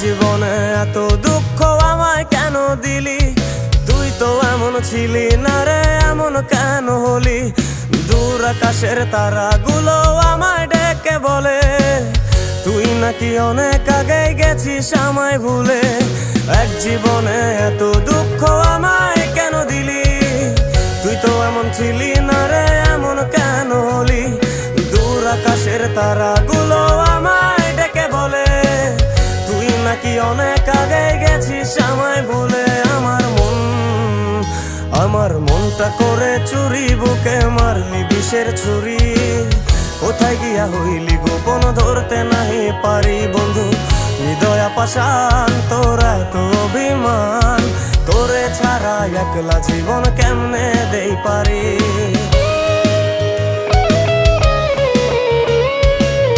জীবনে এত দুঃখ আমায় কেন দিলি? তুই তো এমন ছিলি না রে, এমন কেন হলি? দূর আকাশের তারাগুলো আমায় ডেকে বলে তুই নাকি অনেক আগে গেছিস আমায় ভুলে। এক জীবনে এত দুঃখ আমায় কেন দিলি? তুই তো এমন ছিলি না রে, এমন কেন হলি? দূর আকাশের তারাগুলো আমায় ডেকে বলে তুই নাকি অনেক আগে গেছিস আমায় ভুলে। আমার মনটা করে চুরি, বুকে মারলি বিষের ছুরি। কোথায় গিয়া হইলি গোপন ধরতে নাহি পারি বন্ধু। হৃদয় পাষাণ তোর এত অভিমান, তোরে ছাড়া একলা জীবন কেমনে দেই পারি?